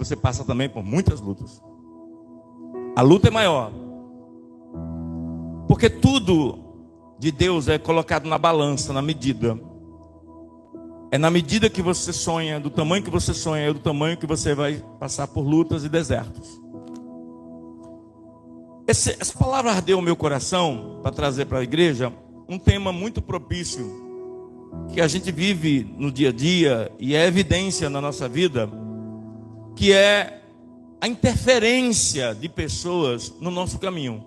você passa também por muitas lutas. A luta é maior, porque tudo de Deus é colocado na balança, na medida. É na medida que você sonha, do tamanho que você sonha, é do tamanho que você vai passar por lutas e desertos. Essa palavra ardeu o meu coração para trazer para a igreja um tema muito propício, que a gente vive no dia a dia e é evidência na nossa vida, que é a interferência de pessoas no nosso caminho.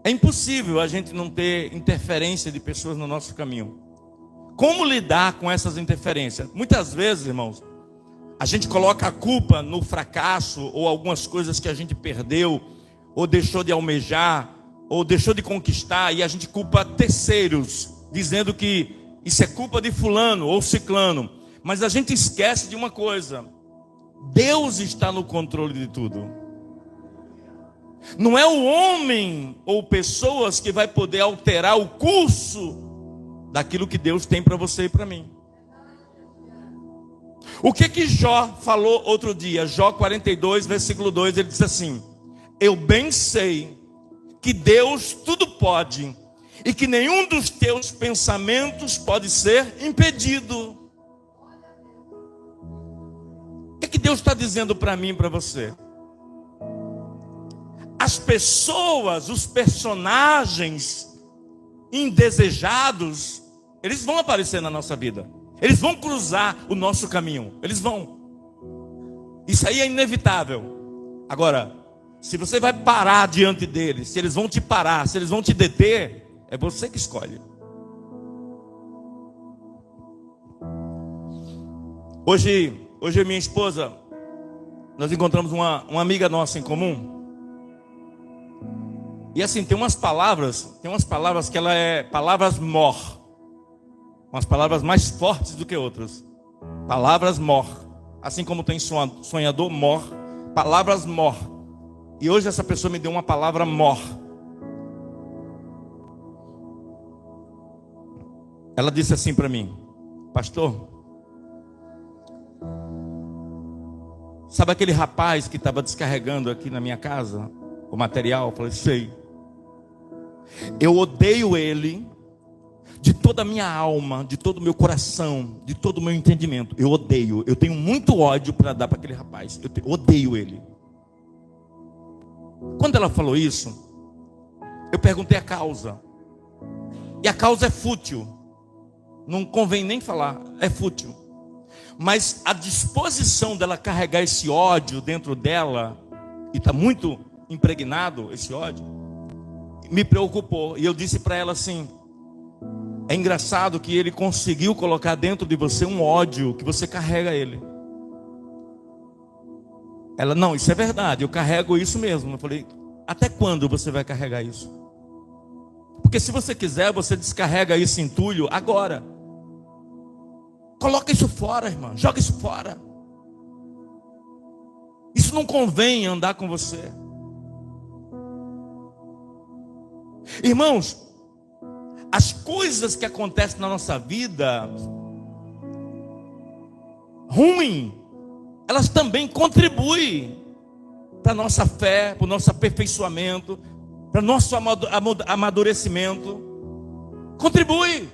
É impossível a gente não ter interferência de pessoas no nosso caminho. Como lidar com essas interferências? Muitas vezes, irmãos, a gente coloca a culpa no fracasso ou algumas coisas que a gente perdeu, ou deixou de almejar, ou deixou de conquistar, e a gente culpa terceiros, dizendo que isso é culpa de fulano ou ciclano. Mas a gente esquece de uma coisa: Deus está no controle de tudo. Não é o homem ou pessoas que vai poder alterar o curso daquilo que Deus tem para você e para mim. O que Jó falou outro dia? Jó 42, versículo 2, ele diz assim: eu bem sei que Deus tudo pode, e que nenhum dos teus pensamentos pode ser impedido. O que Deus está dizendo para mim e para você? As pessoas, os personagens indesejados, eles vão aparecer na nossa vida. Eles vão cruzar o nosso caminho. Eles vão. Isso aí é inevitável. Agora, se você vai parar diante deles, se eles vão te parar, se eles vão te deter, é você que escolhe. Hoje eu e minha esposa, nós encontramos uma amiga nossa em comum. E assim, tem umas palavras que ela é palavras mor. Umas palavras mais fortes do que outras. Palavras mor. Assim como tem sonhador mor, palavras mor. E hoje essa pessoa me deu uma palavra mor. Ela disse assim para mim: pastor, sabe aquele rapaz que estava descarregando aqui na minha casa o material? Eu falei: sei. Eu odeio ele de toda a minha alma, de todo o meu coração, de todo o meu entendimento. Eu odeio, eu tenho muito ódio para dar para aquele rapaz. Eu odeio ele. Quando ela falou isso, eu perguntei a causa. E a causa é fútil. Não convém nem falar, é fútil. Mas a disposição dela carregar esse ódio dentro dela, e está muito impregnado esse ódio, me preocupou. E eu disse para ela assim: é engraçado que ele conseguiu colocar dentro de você um ódio que você carrega ele. Ela: não, isso é verdade, eu carrego isso mesmo. Eu falei: até quando você vai carregar isso? Porque se você quiser, você descarrega esse entulho agora. Coloca isso fora, irmã, joga isso fora. Isso não convém andar com você. Irmãos, as coisas que acontecem na nossa vida ruim, elas também contribuem para a nossa fé, para o nosso aperfeiçoamento, para o nosso amadurecimento. Contribui.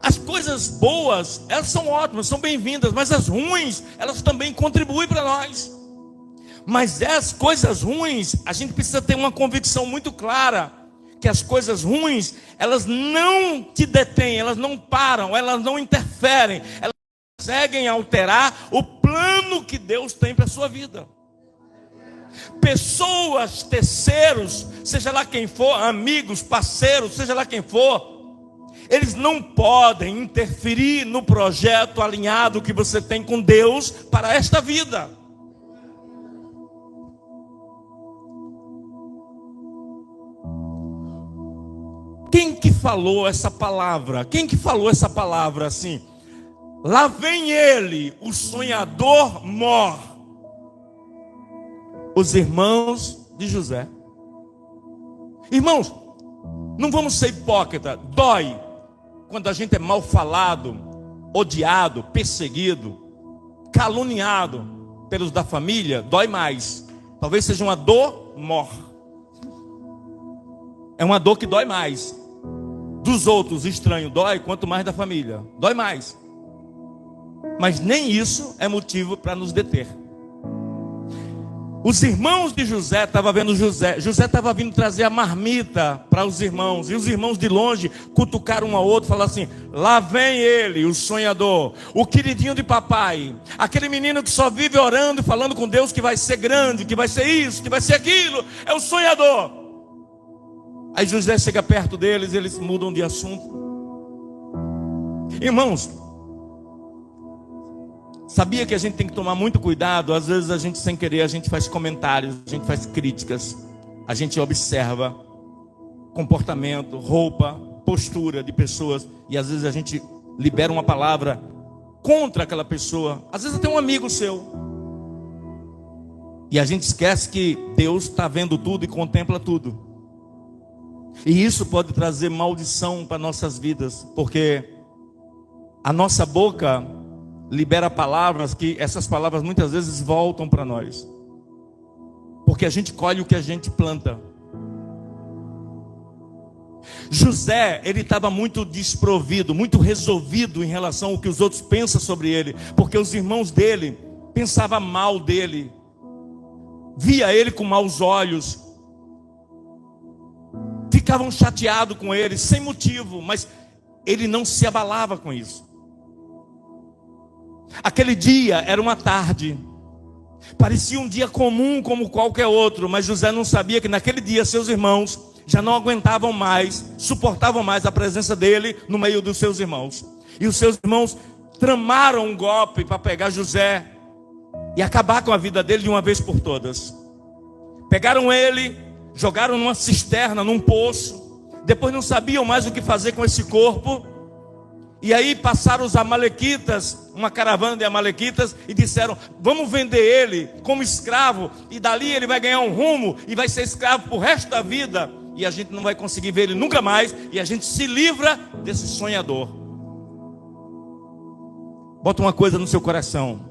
As coisas boas, elas são ótimas, são bem-vindas, mas as ruins, elas também contribuem para nós. Mas as coisas ruins, a gente precisa ter uma convicção muito clara, que as coisas ruins, elas não te detêm, elas não param, elas não interferem, elas conseguem alterar o plano que Deus tem para a sua vida. Pessoas, terceiros, seja lá quem for, amigos, parceiros, seja lá quem for, eles não podem interferir no projeto alinhado que você tem com Deus para esta vida. Quem que falou essa palavra? Quem que falou essa palavra assim? Lá vem ele, o sonhador mor. Os irmãos de José. Irmãos, não vamos ser hipócritas. Dói quando a gente é mal falado, odiado, perseguido. caluniado pelos da família, dói mais. Talvez seja uma dor mor. É uma dor que dói mais. Dos outros, estranho, dói, quanto mais da família. Dói mais. Mas nem isso é motivo para nos deter. Os irmãos de José estavam vendo José. José estava vindo trazer a marmita para os irmãos. E os irmãos de longe cutucaram um ao outro, falaram assim: lá vem ele, o sonhador, o queridinho de papai, aquele menino que só vive orando e falando com Deus que vai ser grande, que vai ser isso, que vai ser aquilo. É o sonhador. Aí José chega perto deles, eles mudam de assunto. Irmãos, sabia que a gente tem que tomar muito cuidado? Às vezes a gente, sem querer, a gente faz comentários, a gente faz críticas, a gente observa comportamento, roupa, postura de pessoas, e às vezes a gente libera uma palavra contra aquela pessoa, às vezes até um amigo seu, e a gente esquece que Deus está vendo tudo e contempla tudo. E isso pode trazer maldição para nossas vidas, porque a nossa boca libera palavras que essas palavras muitas vezes voltam para nós, porque a gente colhe o que a gente planta. José, ele estava muito desprovido, muito resolvido em relação ao que os outros pensam sobre ele, porque os irmãos dele pensavam mal dele, via ele com maus olhos, ficavam chateados com ele, sem motivo, mas ele não se abalava com isso. Aquele dia era uma tarde, parecia um dia comum como qualquer outro, mas José não sabia que naquele dia seus irmãos já não aguentavam mais, suportavam mais a presença dele no meio dos seus irmãos. E os seus irmãos tramaram um golpe para pegar José e acabar com a vida dele de uma vez por todas. Pegaram ele, jogaram numa cisterna, num poço. Depois não sabiam mais o que fazer com esse corpo. E aí passaram os amalequitas, uma caravana de amalequitas, e disseram: vamos vender ele como escravo, e dali ele vai ganhar um rumo, e vai ser escravo pro resto da vida, e a gente não vai conseguir ver ele nunca mais, e a gente se livra desse sonhador. Bota uma coisa no seu coração: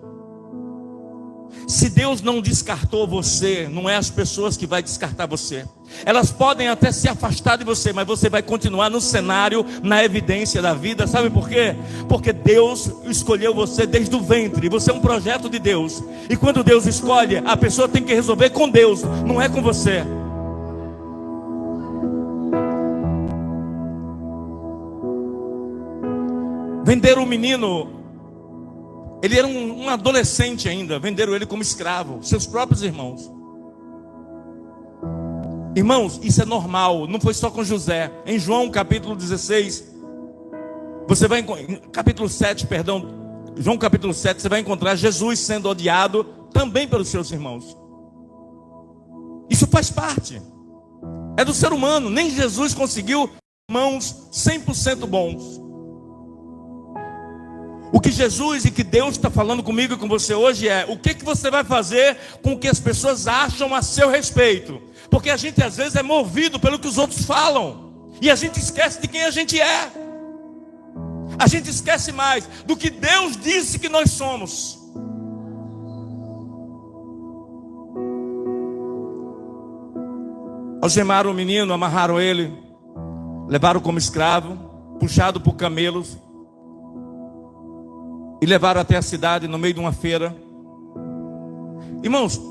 se Deus não descartou você, não é as pessoas que vai descartar você. Elas podem até se afastar de você, mas você vai continuar no cenário, na evidência da vida. Sabe por quê? Porque Deus escolheu você desde o ventre. Você é um projeto de Deus. E quando Deus escolhe, a pessoa tem que resolver com Deus, não é com você. Venderam o menino, ele era um adolescente ainda, venderam ele como escravo, seus próprios irmãos. Irmãos, isso é normal, não foi só com José. Em João capítulo 16, você vai capítulo 7, perdão, João capítulo 7, você vai encontrar Jesus sendo odiado também pelos seus irmãos. Isso faz parte, é do ser humano. Nem Jesus conseguiu irmãos 100% bons. O que Jesus e que Deus está falando comigo e com você hoje é: o que você vai fazer com o que as pessoas acham a seu respeito? Porque a gente às vezes é movido pelo que os outros falam, e a gente esquece de quem a gente é. A gente esquece mais do que Deus disse que nós somos. Algemaram o menino, amarraram ele, levaram como escravo, puxado por camelos, e levaram até a cidade, no meio de uma feira. Irmãos,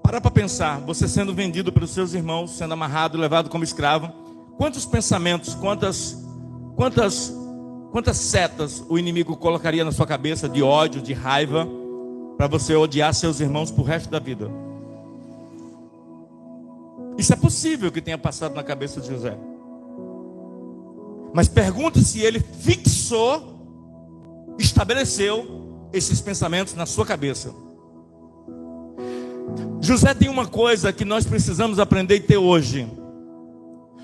para pensar, você sendo vendido pelos seus irmãos, sendo amarrado, levado como escravo, quantos pensamentos, quantas setas o inimigo colocaria na sua cabeça de ódio, de raiva, para você odiar seus irmãos pro resto da vida? Isso é possível que tenha passado na cabeça de José. Mas pergunte se ele estabeleceu esses pensamentos na sua cabeça. José tem uma coisa que nós precisamos aprender e ter hoje: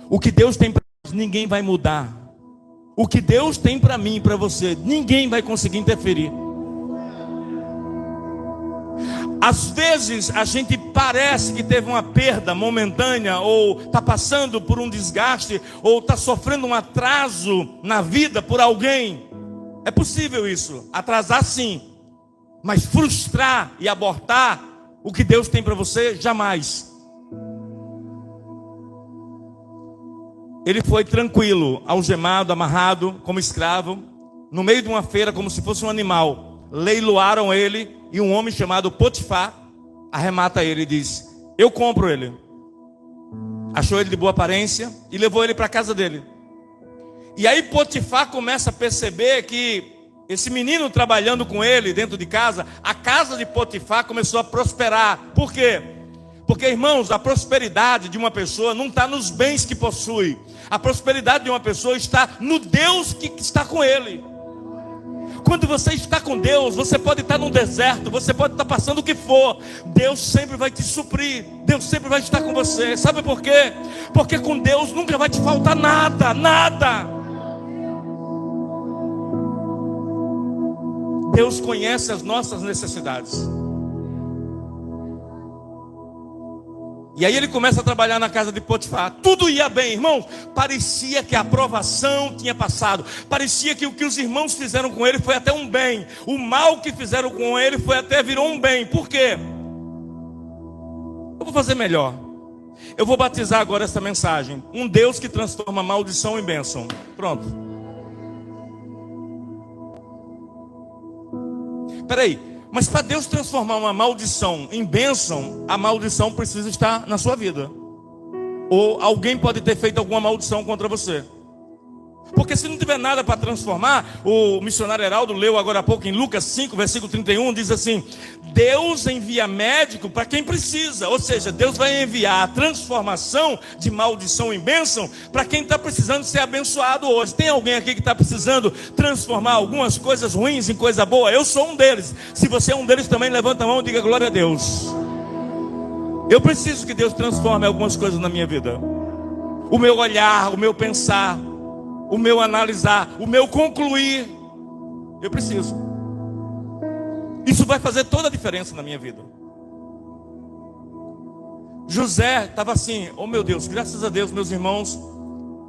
o que Deus tem para nós, ninguém vai mudar. O que Deus tem para mim e para você, ninguém vai conseguir interferir. Às vezes a gente parece que teve uma perda momentânea, ou está passando por um desgaste, ou está sofrendo um atraso na vida por alguém. É possível isso, atrasar sim. Mas frustrar e abortar o que Deus tem para você, jamais. Ele foi tranquilo, algemado, amarrado, como escravo, no meio de uma feira, como se fosse um animal. Leiloaram ele e um homem chamado Potifar arremata ele e diz: eu compro ele. Achou ele de boa aparência e levou ele para a casa dele. E aí Potifar começa a perceber que esse menino trabalhando com ele dentro de casa, a casa de Potifar começou a prosperar. Por quê? Porque, irmãos, a prosperidade de uma pessoa não está nos bens que possui. A prosperidade de uma pessoa está no Deus que está com ele. Quando você está com Deus, você pode estar num deserto, você pode estar passando o que for, Deus sempre vai te suprir, Deus sempre vai estar com você. Sabe por quê? Porque com Deus nunca vai te faltar nada, nada. Deus conhece as nossas necessidades. E aí ele começa a trabalhar na casa de Potifar. Tudo ia bem, irmãos. Parecia que a aprovação tinha passado. Parecia que o que os irmãos fizeram com ele foi até um bem. O mal que fizeram com ele virou um bem. Por quê? Eu vou fazer melhor. Eu vou batizar agora essa mensagem. Um Deus que transforma maldição em bênção. Pronto. Peraí. Mas para Deus transformar uma maldição em bênção, a maldição precisa estar na sua vida. Ou alguém pode ter feito alguma maldição contra você. Porque se não tiver nada para transformar, o missionário Heraldo leu agora há pouco em Lucas 5, versículo 31, diz assim: Deus envia médico para quem precisa. Ou seja, Deus vai enviar a transformação de maldição em bênção para quem está precisando ser abençoado hoje. Tem alguém aqui que está precisando transformar algumas coisas ruins em coisa boa? Eu sou um deles. Se você é um deles também, levanta a mão e diga glória a Deus. Eu preciso que Deus transforme algumas coisas na minha vida. O meu olhar, o meu pensar, o meu analisar, o meu concluir. Eu preciso. Isso vai fazer toda a diferença na minha vida. José estava assim: oh meu Deus, graças a Deus meus irmãos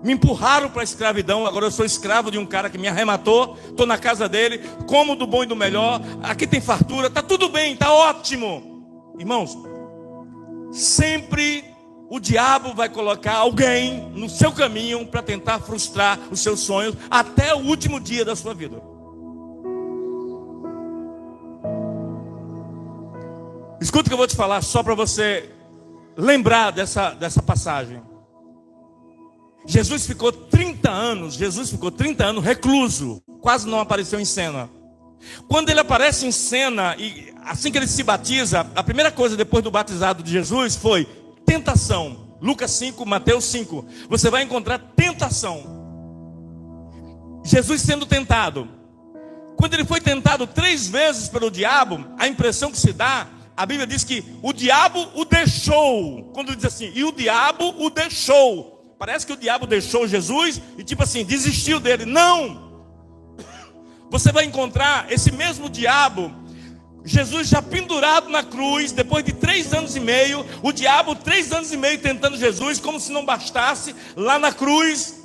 me empurraram para a escravidão. Agora eu sou escravo de um cara que me arrematou. Estou na casa dele, como do bom e do melhor. Aqui tem fartura, está tudo bem, está ótimo. Irmãos, sempre o diabo vai colocar alguém no seu caminho para tentar frustrar os seus sonhos até o último dia da sua vida. Escuta o que eu vou te falar, só para você lembrar dessa passagem. Jesus ficou 30 anos recluso, quase não apareceu em cena. Quando ele aparece em cena, e assim que ele se batiza, a primeira coisa depois do batizado de Jesus foi tentação. Lucas 5, Mateus 5. Você vai encontrar tentação. Jesus sendo tentado. Quando ele foi tentado 3 vezes pelo diabo, a impressão que se dá, a Bíblia diz que o diabo o deixou. Quando diz assim, e o diabo o deixou. Parece que o diabo deixou Jesus e tipo assim, desistiu dele. Não! Você vai encontrar esse mesmo diabo, Jesus já pendurado na cruz, depois de 3 anos e meio, o diabo 3 anos e meio tentando Jesus, como se não bastasse, lá na cruz,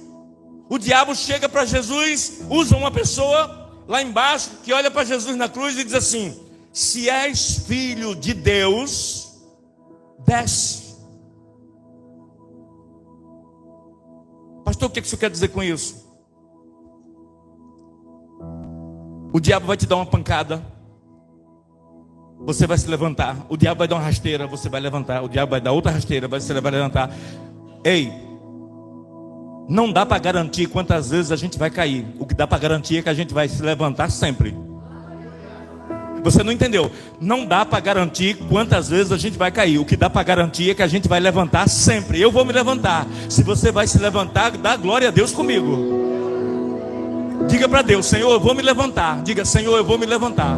o diabo chega para Jesus, usa uma pessoa lá embaixo, que olha para Jesus na cruz e diz assim: se és filho de Deus, desce. Pastor, o que isso quer dizer com isso? O diabo vai te dar uma pancada, você vai se levantar. O diabo vai dar uma rasteira, você vai levantar. O diabo vai dar outra rasteira, você vai levantar. Ei, não dá para garantir quantas vezes a gente vai cair. O que dá para garantir é que a gente vai se levantar sempre. Você não entendeu? Não dá para garantir quantas vezes a gente vai cair. O que dá para garantir é que a gente vai levantar sempre. Eu vou me levantar. Se você vai se levantar, dá glória a Deus comigo. Diga para Deus: Senhor, eu vou me levantar. Diga: Senhor, eu vou me levantar.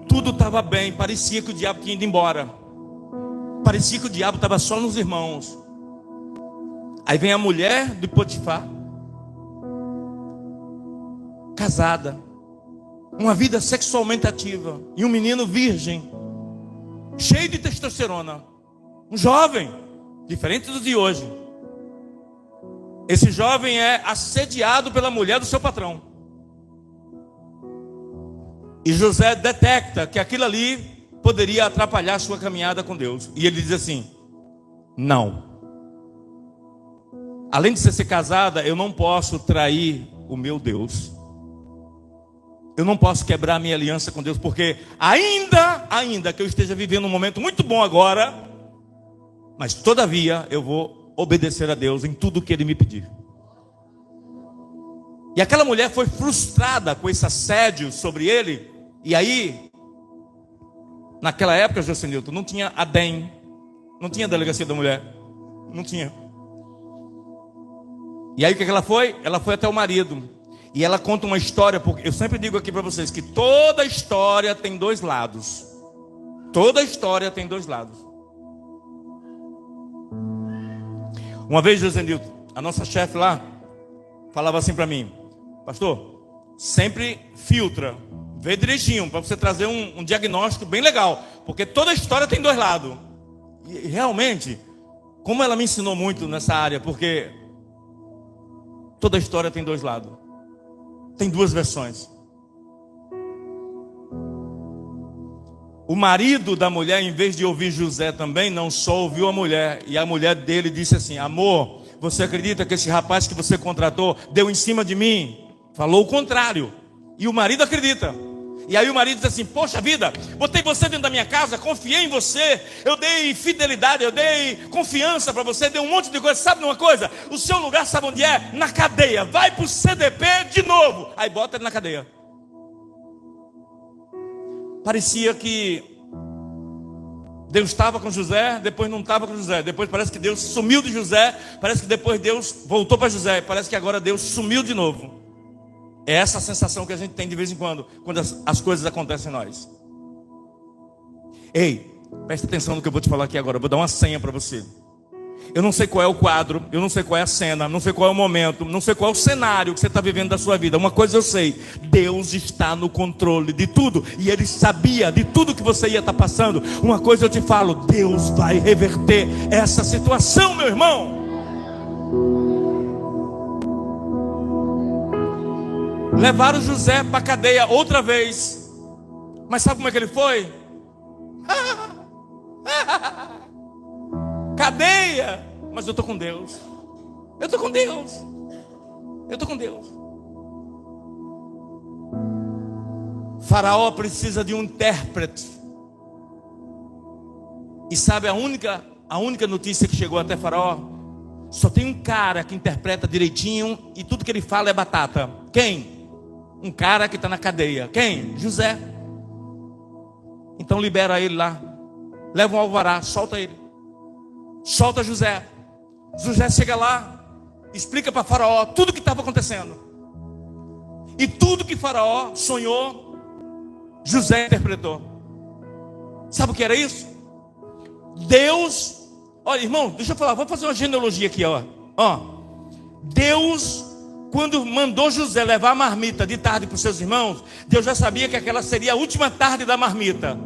Tudo estava bem, parecia que o diabo tinha ido embora. Parecia que o diabo estava só nos irmãos. Aí vem a mulher de Potifar, casada, uma vida sexualmente ativa, e um menino virgem, cheio de testosterona, um jovem, diferente dos de hoje. Esse jovem é assediado pela mulher do seu patrão. E José detecta que aquilo ali poderia atrapalhar a sua caminhada com Deus. E ele diz assim: não. Além de você ser casada, eu não posso trair o meu Deus. Eu não posso quebrar a minha aliança com Deus, porque ainda que eu esteja vivendo um momento muito bom agora, mas todavia eu vou obedecer a Deus em tudo que Ele me pedir. E aquela mulher foi frustrada com esse assédio sobre ele. E aí, naquela época, Josenilton, não tinha ADEM, não tinha delegacia da mulher, não tinha. E aí o que ela foi? Ela foi até o marido. E ela conta uma história, porque eu sempre digo aqui para vocês que toda história tem dois lados. Toda história tem dois lados. Uma vez, Josenilton, a nossa chefe lá falava assim para mim: pastor, sempre filtra, vê direitinho, para você trazer um diagnóstico bem legal, porque toda história tem dois lados. E realmente, como ela me ensinou muito nessa área, porque toda história tem dois lados, tem duas versões. O marido da mulher, em vez de ouvir José também, não só ouviu a mulher. E a mulher dele disse assim: amor, você acredita que esse rapaz que você contratou deu em cima de mim? Falou o contrário. E o marido acredita. E aí o marido diz assim: poxa vida, botei você dentro da minha casa, confiei em você, eu dei fidelidade, eu dei confiança para você, dei um monte de coisa. Sabe de uma coisa? O seu lugar sabe onde é? Na cadeia. Vai para o CDP de novo. Aí bota ele na cadeia. Parecia que Deus estava com José, depois não estava com José. Depois parece que Deus sumiu de José. Parece que depois Deus voltou para José. Parece que agora Deus sumiu de novo. É essa a sensação que a gente tem de vez em quando as coisas acontecem em nós. Ei, preste atenção no que eu vou te falar aqui agora. Eu vou dar uma senha para você. Eu não sei qual é o quadro, eu não sei qual é a cena, não sei qual é o momento, não sei qual é o cenário que você está vivendo da sua vida. Uma coisa eu sei: Deus está no controle de tudo. E Ele sabia de tudo que você ia estar passando. Uma coisa eu te falo: Deus vai reverter essa situação, meu irmão. Levaram José para a cadeia outra vez. Mas sabe como é que ele foi? Cadeia. Mas eu estou com Deus. Eu estou com Deus. Eu estou com Deus. Faraó precisa de um intérprete. E sabe a única notícia que chegou até Faraó? Só tem um cara que interpreta direitinho e tudo que ele fala é batata. Quem? Um cara que está na cadeia. Quem? José. Então libera ele lá. Leva um alvará, solta ele. Solta José. José chega lá, explica para Faraó tudo o que estava acontecendo. E tudo que Faraó sonhou, José interpretou. Sabe o que era isso? Deus, olha irmão, deixa eu falar, vou fazer uma genealogia aqui, ó. Deus, quando mandou José levar a marmita de tarde para os seus irmãos, Deus já sabia que aquela seria a última tarde da marmita.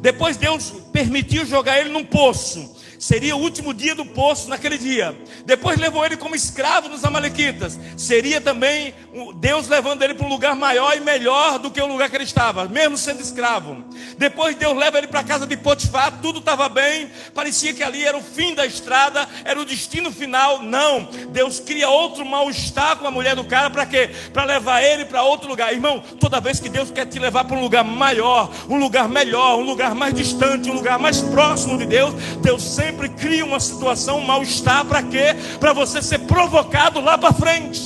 Depois Deus permitiu jogar ele num poço. Seria o último dia do poço naquele dia. Depois levou ele como escravo dos amalequitas. Seria também Deus levando ele para um lugar maior e melhor do que o lugar que ele estava, mesmo sendo escravo. Depois Deus leva ele para a casa de Potifar. Tudo estava bem, parecia que ali era o fim da estrada, era o destino final. Não, Deus cria outro mal-estar com a mulher do cara. Para quê? Para levar ele para outro lugar. Irmão, toda vez que Deus quer te levar para um lugar maior, um lugar melhor, um lugar mais distante, um lugar mais próximo de Deus, Deus sempre cria uma situação, um mal-estar. Para quê? Para você ser provocado lá para frente.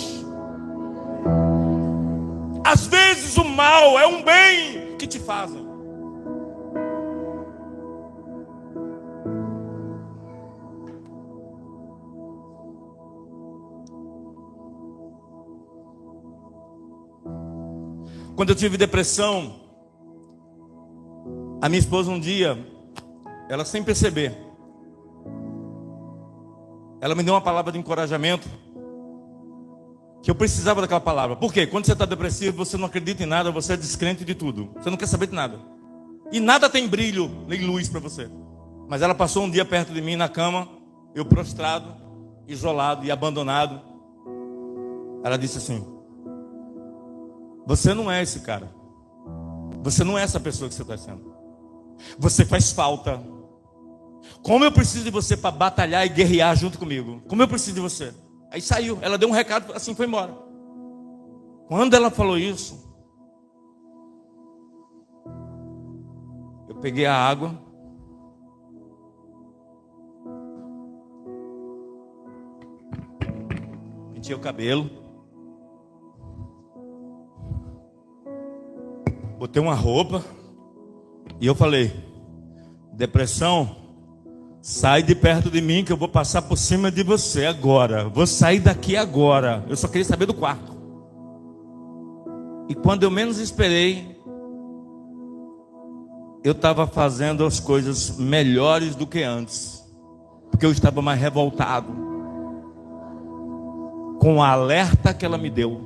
Às vezes o mal é um bem que te fazem. Quando eu tive depressão, a minha esposa um dia, ela sem perceber, ela me deu uma palavra de encorajamento, que eu precisava daquela palavra. Por quê? Quando você está depressivo, você não acredita em nada, você é descrente de tudo. Você não quer saber de nada. E nada tem brilho nem luz para você. Mas ela passou um dia perto de mim na cama, eu prostrado, isolado e abandonado. Ela disse assim: você não é esse cara. Você não é essa pessoa que você está sendo. Você faz falta. Como eu preciso de você para batalhar e guerrear junto comigo. Como eu preciso de você. Aí saiu, ela deu um recado, assim foi embora. Quando ela falou isso, eu peguei a água, pentei o cabelo, botei uma roupa e eu falei: depressão, sai de perto de mim que eu vou passar por cima de você agora. Vou sair daqui agora. Eu só queria saber do quarto. E quando eu menos esperei, eu estava fazendo as coisas melhores do que antes, porque eu estava mais revoltado com o alerta que ela me deu.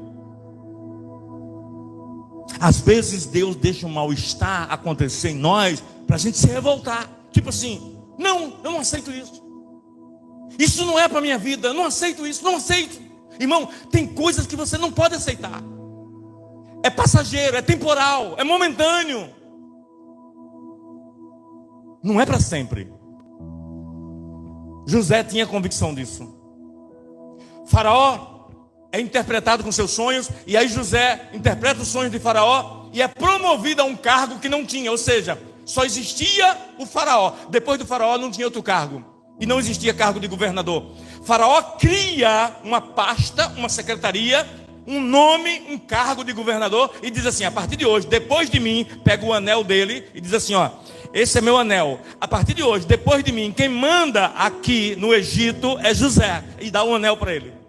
Às vezes Deus deixa um mal-estar acontecer em nós para a gente se revoltar. Tipo assim: não, eu não aceito isso. Isso não é para a minha vida. Eu não aceito isso, não aceito. Irmão, tem coisas que você não pode aceitar. É passageiro, é temporal, é momentâneo. Não é para sempre. José tinha convicção disso. Faraó é interpretado com seus sonhos, e aí José interpreta os sonhos de Faraó e é promovido a um cargo que não tinha, ou seja, só existia o Faraó. Depois do Faraó não tinha outro cargo, e não existia cargo de governador. Faraó cria uma pasta, uma secretaria, um nome, um cargo de governador, e diz assim: a partir de hoje, depois de mim, pega o anel dele e diz assim: ó, esse é meu anel. A partir de hoje, depois de mim, quem manda aqui no Egito é José, e dá um anel para ele.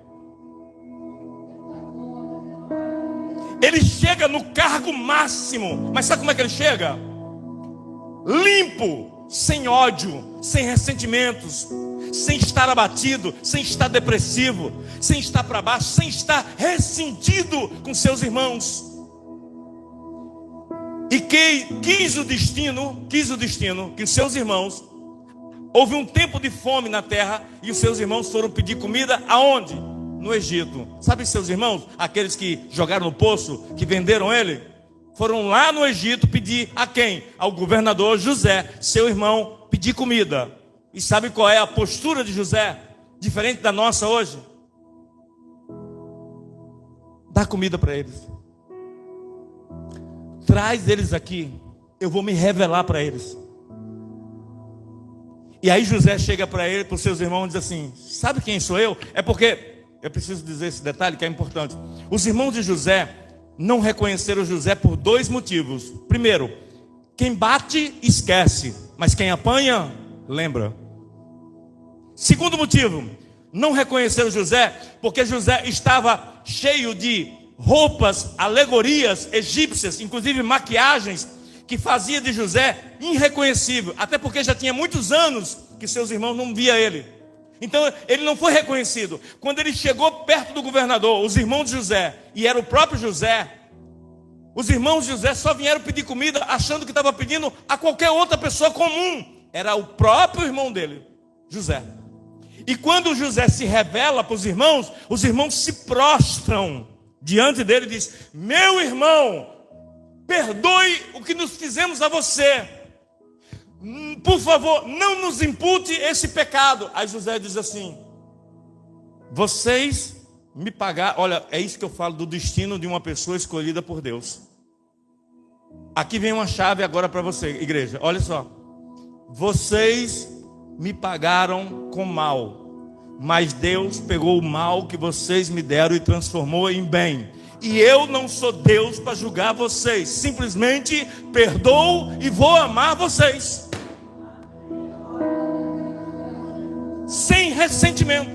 Ele chega no cargo máximo, mas sabe como é que ele chega? Limpo, sem ódio, sem ressentimentos, sem estar abatido, sem estar depressivo, sem estar para baixo, sem estar ressentido com seus irmãos. E quis o destino que os seus irmãos, houve um tempo de fome na terra, e os seus irmãos foram pedir comida aonde? No Egito. Sabe seus irmãos? Aqueles que jogaram no poço, que venderam ele? Foram lá no Egito pedir a quem? Ao governador José, seu irmão, pedir comida. E sabe qual é a postura de José? Diferente da nossa hoje? Dá comida para eles. Traz eles aqui, eu vou me revelar para eles. E aí José chega para ele, para os seus irmãos, e diz assim: sabe quem sou eu? É porque, eu preciso dizer esse detalhe que é importante. Os irmãos de José não reconheceram José por dois motivos. Primeiro, quem bate esquece, mas quem apanha, lembra. Segundo motivo, não reconheceram José porque José estava cheio de roupas, alegorias egípcias, inclusive maquiagens, que fazia de José irreconhecível, até porque já tinha muitos anos que seus irmãos não via ele. Então ele não foi reconhecido. Quando ele chegou perto do governador, os irmãos de José, e era o próprio José, os irmãos de José só vieram pedir comida achando que estava pedindo a qualquer outra pessoa comum. Era o próprio irmão dele, José. E quando José se revela para os irmãos se prostram diante dele e diz: meu irmão, perdoe o que nos fizemos a você. Por favor, não nos impute esse pecado. Aí José diz assim: vocês me pagaram. Olha, é isso que eu falo do destino de uma pessoa escolhida por Deus. Aqui vem uma chave agora para você, igreja. Olha só. Vocês me pagaram com mal, mas Deus pegou o mal que vocês me deram e transformou em bem. E eu não sou Deus para julgar vocês. Simplesmente perdoo e vou amar vocês. Sem ressentimento.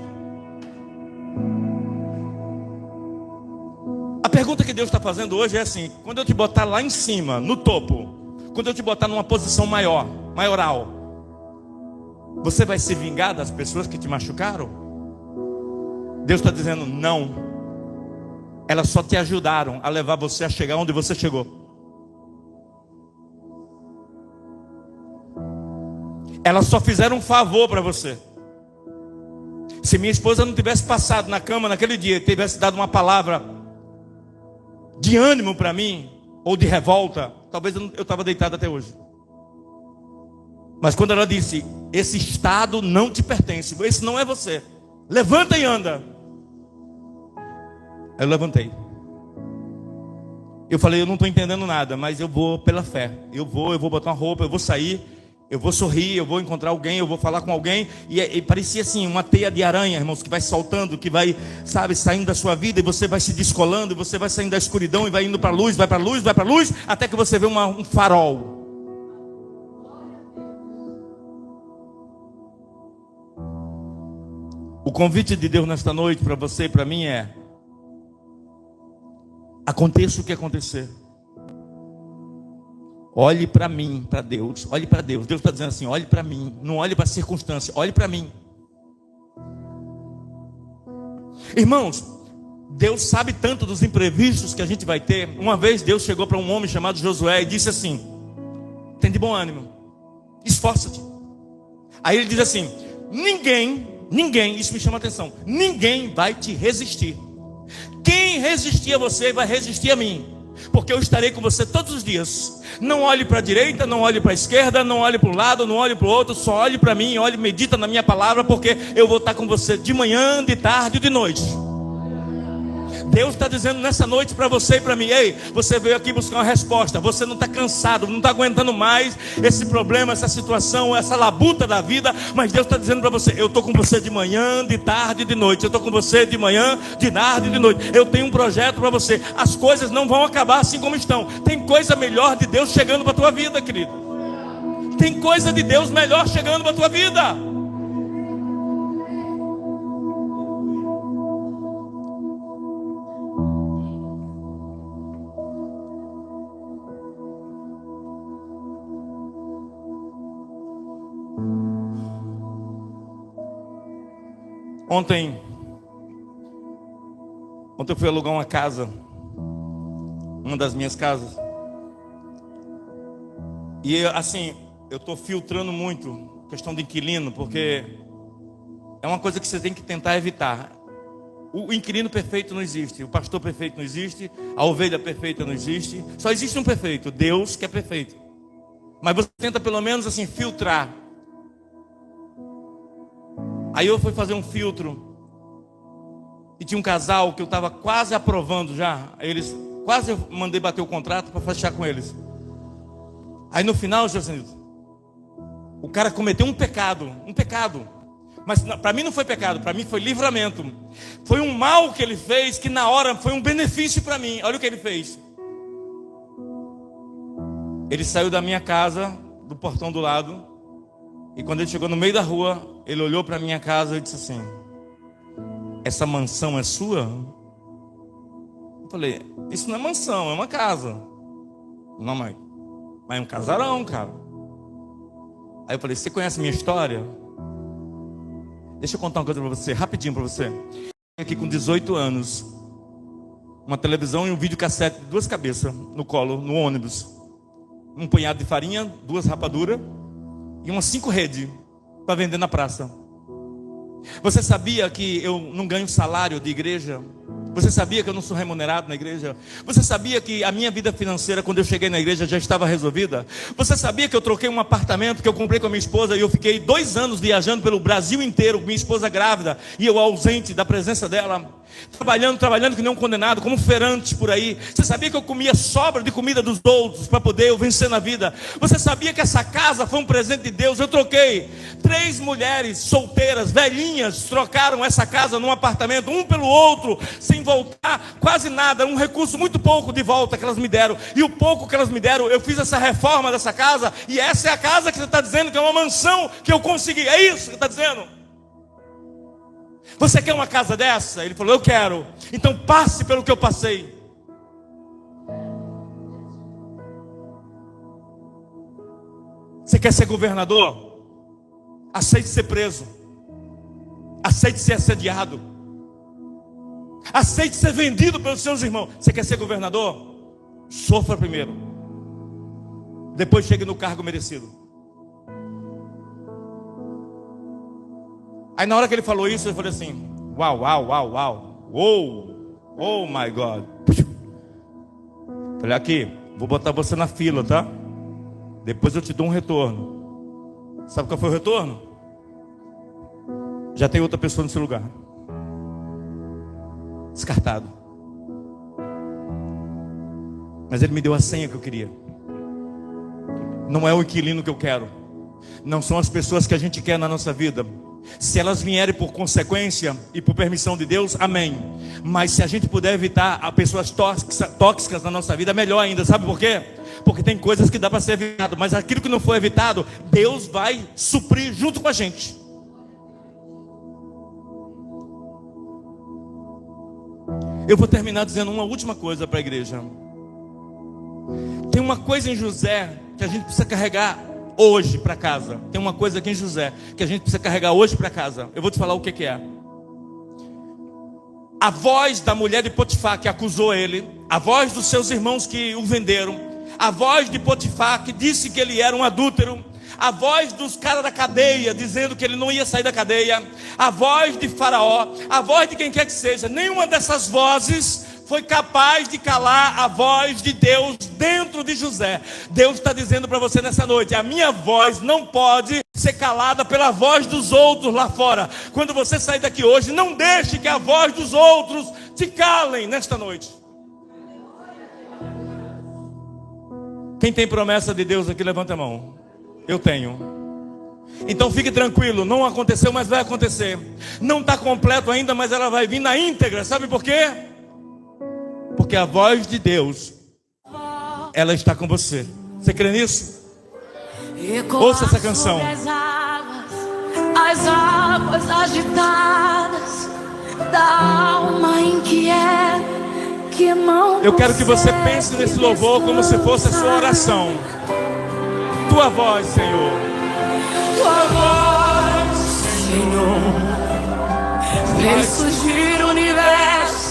A pergunta que Deus está fazendo hoje é assim: quando eu te botar lá em cima, no topo, quando eu te botar numa posição maioral, você vai se vingar das pessoas que te machucaram? Deus está dizendo: não. Elas só te ajudaram a levar você a chegar onde você chegou. Elas só fizeram um favor para você. Se minha esposa não tivesse passado na cama naquele dia, tivesse dado uma palavra de ânimo para mim, ou de revolta, talvez eu estava deitado até hoje. Mas quando ela disse: esse estado não te pertence, esse não é você, levanta e anda. Eu levantei. Eu falei: eu não estou entendendo nada, mas eu vou pela fé. Eu vou botar uma roupa, eu vou sair, eu vou sorrir, eu vou encontrar alguém, eu vou falar com alguém. E parecia assim, uma teia de aranha, irmãos, que vai soltando, que vai, sabe, saindo da sua vida, e você vai se descolando, e você vai saindo da escuridão, e vai indo para a luz, vai para a luz, vai para a luz, até que você vê um farol. O convite de Deus nesta noite para você e para mim é: aconteça o que acontecer, olhe para mim, para Deus, olhe para Deus. Deus está dizendo assim: olhe para mim, não olhe para a circunstância, olhe para mim. Irmãos, Deus sabe tanto dos imprevistos que a gente vai ter. Uma vez Deus chegou para um homem chamado Josué e disse assim: tem de bom ânimo, esforça-te. Aí ele diz assim: ninguém, isso me chama a atenção, ninguém vai te resistir. Quem resistir a você vai resistir a mim, porque eu estarei com você todos os dias. Não olhe para a direita, não olhe para a esquerda, não olhe para um lado, não olhe para o outro, só olhe para mim, olhe, medita na minha palavra, porque eu vou estar com você de manhã, de tarde e de noite. Deus está dizendo nessa noite para você e para mim: ei, você veio aqui buscar uma resposta. Você não está cansado, não está aguentando mais esse problema, essa situação, essa labuta da vida. Mas Deus está dizendo para você: eu estou com você de manhã, de tarde e de noite. Eu estou com você de manhã, de tarde e de noite. Eu tenho um projeto para você. As coisas não vão acabar assim como estão. Tem coisa melhor de Deus chegando para a tua vida, querido. Tem coisa de Deus melhor chegando para a tua vida. Ontem eu fui alugar uma casa, uma das minhas casas. E assim, eu estou filtrando muito questão de inquilino, porque é uma coisa que você tem que tentar evitar. O inquilino perfeito não existe, o pastor perfeito não existe, a ovelha perfeita não existe. Só existe um perfeito, Deus, que é perfeito. Mas você tenta pelo menos assim filtrar. Aí eu fui fazer um filtro e tinha um casal que eu estava quase aprovando já. Eles quase eu mandei bater o contrato para fechar com eles. Aí no final, Jesus, o cara cometeu um pecado. Mas para mim não foi pecado, para mim foi livramento. Foi um mal que ele fez que na hora foi um benefício para mim. Olha o que ele fez. Ele saiu da minha casa, do portão do lado. E quando ele chegou no meio da rua, ele olhou para minha casa e disse assim: essa mansão é sua? Eu falei: isso não é mansão, é uma casa. Não, mas é um casarão, cara. Aí eu falei: você conhece minha história? Deixa eu contar uma coisa para você, rapidinho para você. Aqui com 18 anos, uma televisão e um videocassete de 2 cabeças no colo, no ônibus. Um punhado de farinha, 2 rapaduras e umas 5 redes para vender na praça. Você sabia que eu não ganho salário de igreja? Você sabia que eu não sou remunerado na igreja? Você sabia que a minha vida financeira, quando eu cheguei na igreja, já estava resolvida? Você sabia que eu troquei um apartamento que eu comprei com a minha esposa e eu fiquei 2 anos viajando pelo Brasil inteiro, minha esposa grávida e eu ausente da presença dela? Trabalhando que nem um condenado, como um feirante por aí. Você sabia que eu comia sobra de comida dos outros para poder eu vencer na vida? Você sabia que essa casa foi um presente de Deus? Eu troquei 3 mulheres solteiras, velhinhas, trocaram essa casa num apartamento, um pelo outro, sem voltar quase nada, um recurso muito pouco de volta que elas me deram. E o pouco que elas me deram, eu fiz essa reforma dessa casa, e essa é a casa que você está dizendo que é uma mansão que eu consegui. É isso que está dizendo? Você quer uma casa dessa? Ele falou: eu quero. Então passe pelo que eu passei. Você quer ser governador? Aceite ser preso. Aceite ser assediado. Aceite ser vendido pelos seus irmãos. Você quer ser governador? Sofra primeiro. Depois chegue no cargo merecido. Aí na hora que ele falou isso, eu falei assim: uau, uau, uau, uau, uou, oh my God. Falei: aqui, vou botar você na fila, tá? Depois eu te dou um retorno. Sabe qual foi o retorno? Já tem outra pessoa no seu lugar. Descartado. Mas ele me deu a senha que eu queria. Não é o inquilino que eu quero. Não são as pessoas que a gente quer na nossa vida. Se elas vierem por consequência e por permissão de Deus, amém. Mas se a gente puder evitar pessoas tóxicas na nossa vida, melhor ainda. Sabe por quê? Porque tem coisas que dá para ser evitado, mas aquilo que não for evitado, Deus vai suprir junto com a gente. Eu vou terminar dizendo uma última coisa para a igreja. Tem uma coisa em José que a gente precisa carregar hoje para casa. Tem uma coisa aqui em José que a gente precisa carregar hoje para casa. Eu vou te falar o que é. A voz da mulher de Potifar que acusou ele, a voz dos seus irmãos que o venderam, a voz de Potifar que disse que ele era um adúltero, a voz dos caras da cadeia dizendo que ele não ia sair da cadeia, a voz de Faraó, a voz de quem quer que seja, nenhuma dessas vozes foi capaz de calar a voz de Deus dentro de José. Deus está dizendo para você nessa noite: a minha voz não pode ser calada pela voz dos outros lá fora. Quando você sair daqui hoje, não deixe que a voz dos outros te calem nesta noite. Quem tem promessa de Deus aqui, levanta a mão. Eu tenho. Então fique tranquilo, não aconteceu, mas vai acontecer. Não está completo ainda, mas ela vai vir na íntegra. Sabe por quê? Porque a voz de Deus, ela está com você. Você crê nisso? Ouça essa canção. As águas agitadas da alma inquieta que não. Eu quero que você pense nesse louvor como se fosse a sua oração. Tua voz, Senhor. Tua voz, Senhor, fez surgir o universo.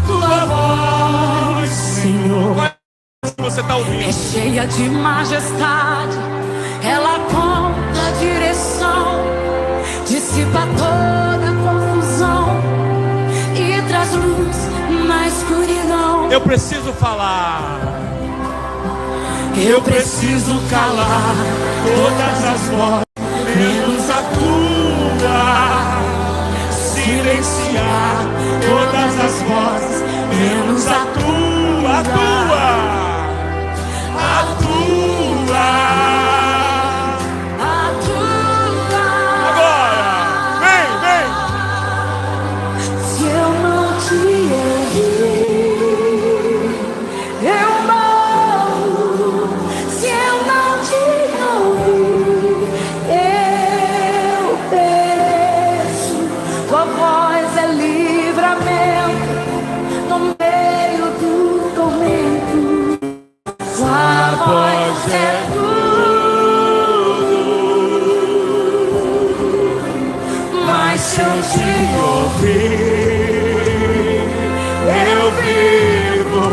Tua voz, Senhor, Qual é a voz que você está ouvindo? é cheia de majestade. Ela conta a direção, dissipa toda confusão e traz luz na escuridão. Eu preciso falar. Eu preciso calar todas as vozes, menos a tua. Silenciar todas as vozes, menos a tua. A tua. A tua. A tua. Agora. Vem, vem. Se eu não te ouvir, eu morro. Se eu não te ouvir, eu pereço. Tua voz é livramento no meio do tormento. Tua voz é tudo. Mas se eu te ouvir, eu vivo.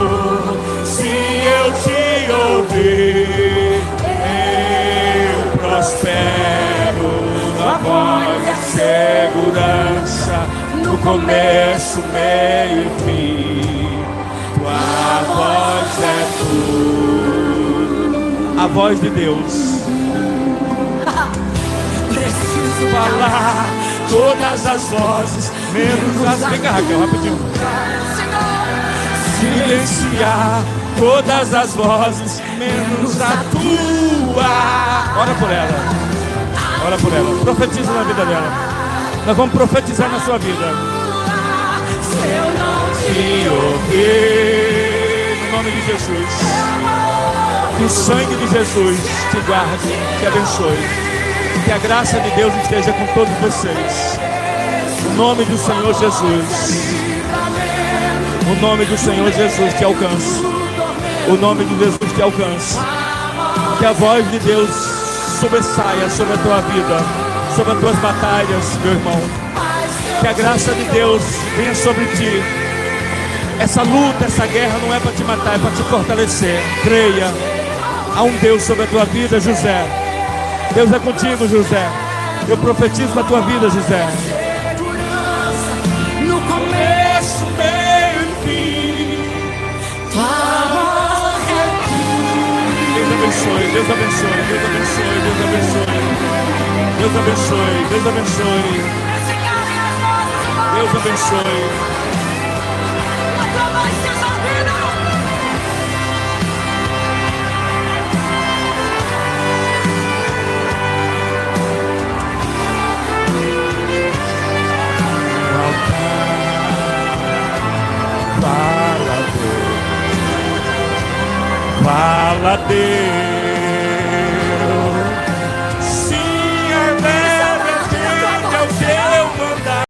Se eu te ouvir, eu prospero. Tua voz é segurança no começo, meio e fim. Tua voz é tudo. A voz de Deus. Preciso Falar todas as vozes, menos as. Vem cá, Raquel, rapidinho. Silenciar todas as vozes, menos a tua. Ora por ela. Ora por ela. Profetiza na vida dela. Nós vamos profetizar na sua vida. Se eu não E ouvir no nome de Jesus. Que o sangue de Jesus te guarde, te abençoe. Que a graça de Deus esteja com todos vocês. O nome do Senhor Jesus. O nome do Senhor Jesus te alcance. O nome de Jesus te alcance. Que a voz de Deus sobressaia sobre a tua vida, sobre as tuas batalhas, meu irmão. Que a graça de Deus venha sobre ti. Essa luta, essa guerra não é para te matar, é para te fortalecer. Creia. Há um Deus sobre a tua vida, José. Deus é contigo, José. Eu profetizo na tua vida, José. Segurança no começo, meio e fim. Tua voz é tudo. Deus abençoe, Deus abençoe, Deus abençoe, Deus abençoe. Deus abençoe, Deus abençoe. Deus abençoe. Fala, Deus.